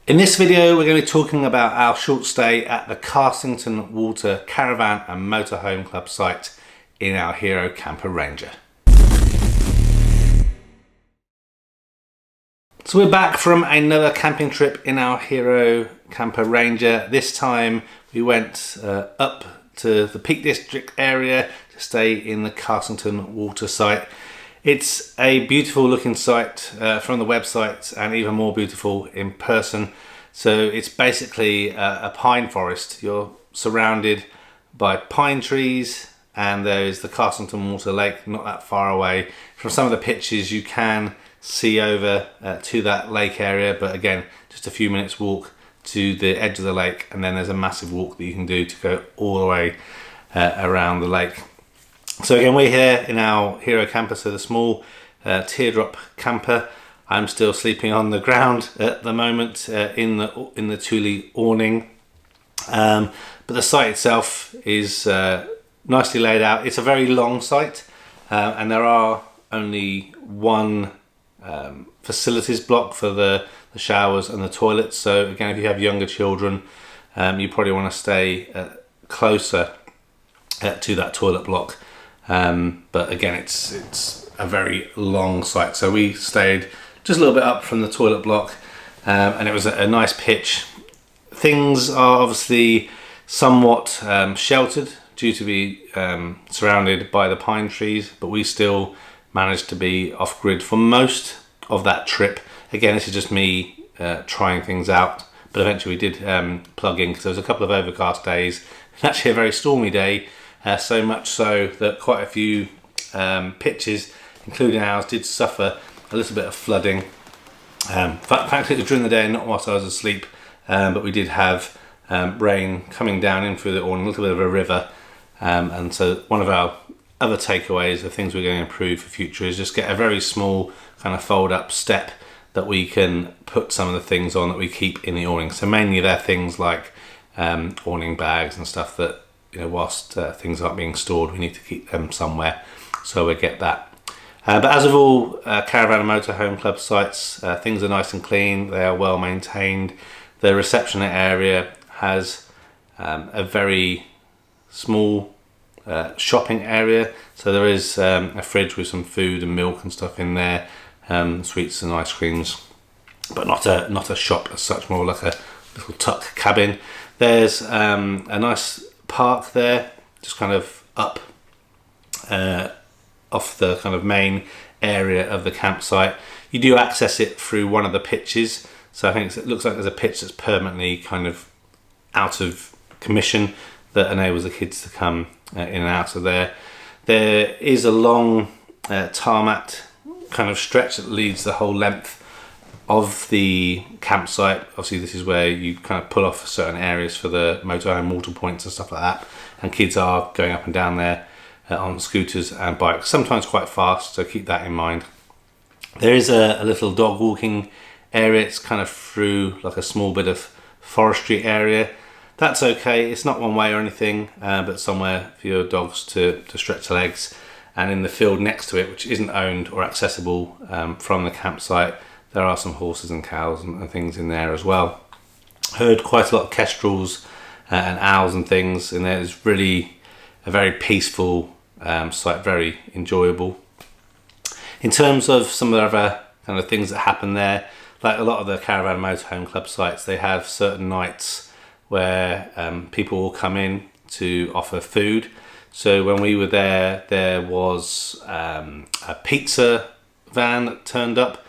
In this video, we're going to be talking about our short stay at the Carsington Water Caravan and Motorhome Club site in our Hero Camper Ranger. So we're back from another camping trip in our Hero Camper Ranger. This time we went up to the Peak District area to stay in the Carsington Water site. It's a beautiful looking site from the website and even more beautiful in person. So it's basically a pine forest. You're surrounded by pine trees and there's the Carsington Water Lake not that far away. From some of the pictures you can see over to that lake area, but again just a few minutes walk to the edge of the lake, and then there's a massive walk that you can do to go all the way around the lake. So again, we're here in our Hero camper, so the small teardrop camper. I'm still sleeping on the ground at the moment in the Thule awning, but the site itself is nicely laid out. It's a very long site, and there are only one facilities block for the showers and the toilets. So again, if you have younger children, you probably want to stay closer to that toilet block. But again, it's a very long site. So we stayed just a little bit up from the toilet block, and it was a nice pitch. Things are obviously somewhat sheltered due to be surrounded by the pine trees, but we still managed to be off grid for most of that trip. Again, this is just me trying things out, but eventually we did plug in because there was a couple of overcast days, and actually a very stormy day. So much so that quite a few pitches, including ours, did suffer a little bit of flooding. In fact, it was during the day and not whilst I was asleep, but we did have rain coming down in through the awning, a little bit of a river. And so one of our other takeaways of things we're going to improve for future is just get a very small kind of fold up step that we can put some of the things on that we keep in the awning. So mainly they're things like awning bags and stuff that, you know, whilst things aren't being stored, we need to keep them somewhere. So we get that. But as with all Caravan and Motorhome Club sites, things are nice and clean. They are well maintained. The reception area has a very small shopping area. So there is a fridge with some food and milk and stuff in there, sweets and ice creams, but not a shop as such, more like a little tuck cabin. There's a nice park there, just kind of up off the kind of main area of the campsite. You do access it through one of the pitches, so I think it looks like there's a pitch that's permanently kind of out of commission that enables the kids to come in and out of there. There is a long tarmac kind of stretch that leads the whole length of the campsite. Obviously this is where you kind of pull off certain areas for the motorhome water points and stuff like that, and kids are going up and down there on scooters and bikes, sometimes quite fast, so keep that in mind. There is a little dog walking area. It's kind of through like a small bit of forestry area. That's okay, it's not one way or anything, but somewhere for your dogs to stretch their legs. And in the field next to it, which isn't owned or accessible from the campsite, there are some horses and cows and things in there as well. Heard quite a lot of kestrels and owls and things in there. It's really a very peaceful site, very enjoyable. In terms of some of the other kind of things that happen there, like a lot of the Caravan Motorhome Club sites, they have certain nights where people will come in to offer food. So when we were there, there was a pizza van that turned up.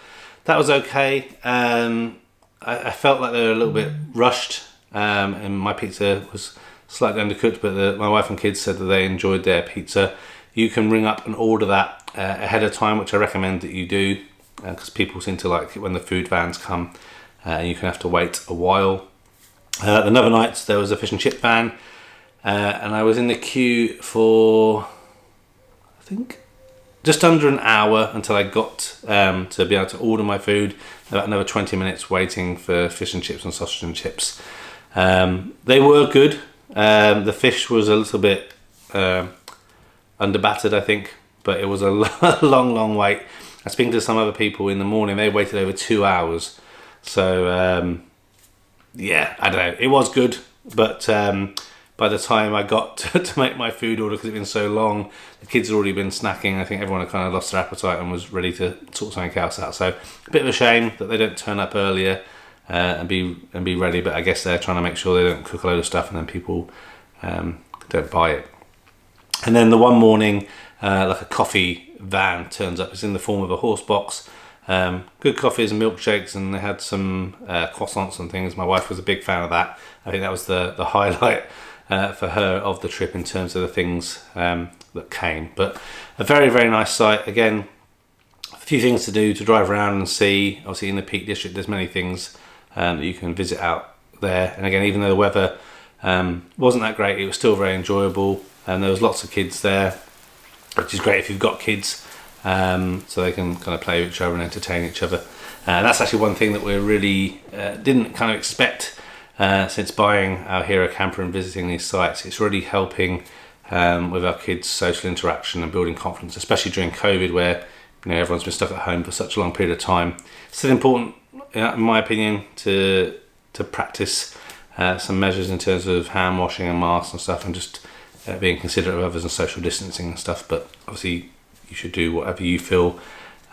That was okay. I felt like they were a little bit rushed, and my pizza was slightly undercooked, but my wife and kids said that they enjoyed their pizza. You can ring up and order that ahead of time, which I recommend that you do, because people seem to like it when the food vans come, and you can have to wait a while. Another night there was a fish and chip van, and I was in the queue for, I think, just under an hour until I got to be able to order my food. About another 20 minutes waiting for fish and chips and sausage and chips. They were good. The fish was a little bit under battered, I think, but it was a long wait. I was speaking to some other people in the morning, they waited over 2 hours. So yeah, I don't know, it was good, but by the time I got to make my food order, because it'd been so long, the kids had already been snacking. I think everyone had kind of lost their appetite and was ready to sort something else out. So a bit of a shame that they don't turn up earlier and be ready. But I guess they're trying to make sure they don't cook a load of stuff and then people don't buy it. And then the one morning, like a coffee van turns up. It's in the form of a horse box. Good coffees and milkshakes, and they had some croissants and things. My wife was a big fan of that. I think that was the highlight for her of the trip in terms of the things that came. But a very, very nice site. Again, a few things to do, to drive around and see. Obviously in the Peak District there's many things that you can visit out there. And again, even though the weather wasn't that great, it was still very enjoyable, and there was lots of kids there, which is great if you've got kids, so they can kind of play with each other and entertain each other. And that's actually one thing that we really didn't kind of expect since buying our Hero camper and visiting these sites. It's really helping with our kids' social interaction and building confidence, especially during COVID, where everyone's been stuck at home for such a long period of time. It's still important, in my opinion, to practice some measures in terms of hand washing and masks and stuff, and just being considerate of others and social distancing and stuff. But obviously you should do whatever you feel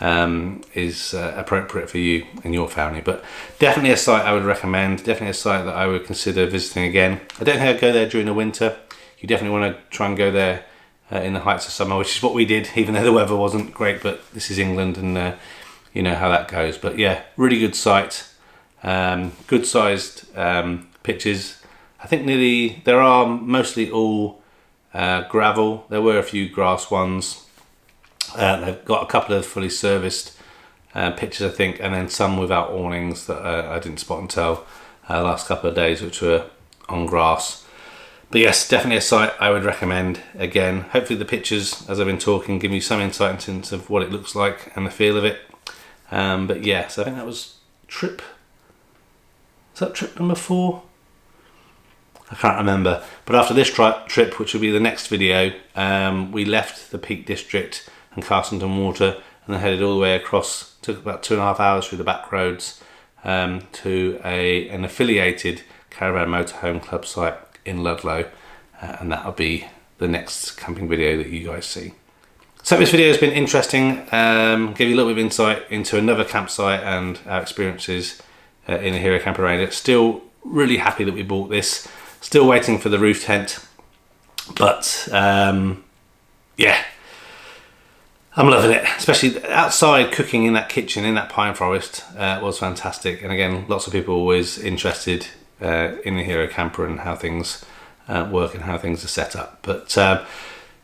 is appropriate for you and your family. But definitely a site I would recommend, definitely a site that I would consider visiting again. I don't think I'd go there during the winter. You definitely want to try and go there in the heights of summer, which is what we did, even though the weather wasn't great. But this is England, and you know how that goes. But yeah, really good site, good sized pitches. I think there are mostly all gravel. There were a few grass ones. They've got a couple of fully serviced pitches, I think, and then some without awnings that I didn't spot until the last couple of days, which were on grass. But yes, definitely a site I would recommend again. Hopefully the pictures, as I've been talking, give you some insight into what it looks like and the feel of it. But yeah, so I think that was trip. Is that trip number 4? I can't remember. But after this trip, which will be the next video, we left the Peak District and Carsington Water and then headed all the way across. Took about 2.5 hours through the back roads to an affiliated Caravan Motorhome club site in Ludlow, and that'll be the next camping video that you guys see. So this video has been interesting, gave you a little bit of insight into another campsite and our experiences in the Hero Camper Ranger. Still really happy that we bought this, still waiting for the roof tent, but yeah, I'm loving it. Especially outside cooking in that kitchen in that pine forest was fantastic. And again, lots of people are always interested in the Hero camper and how things work and how things are set up. But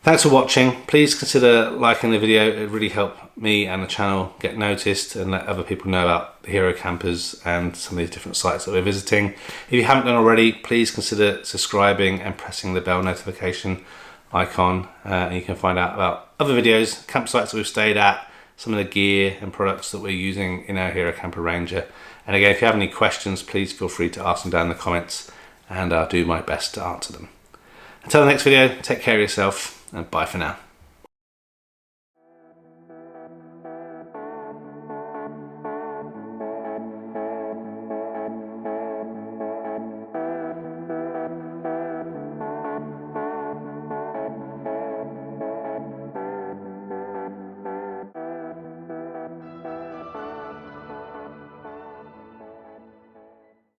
thanks for watching. Please consider liking the video. It really helped me and the channel get noticed and let other people know about the Hero campers and some of these different sites that we're visiting. If you haven't done already, please consider subscribing and pressing the bell notification icon, and you can find out about other videos, campsites that we've stayed at, some of the gear and products that we're using in our Hero Camper Ranger. And again, if you have any questions, please feel free to ask them down in the comments, and I'll do my best to answer them. Until the next video, take care of yourself, and bye for now.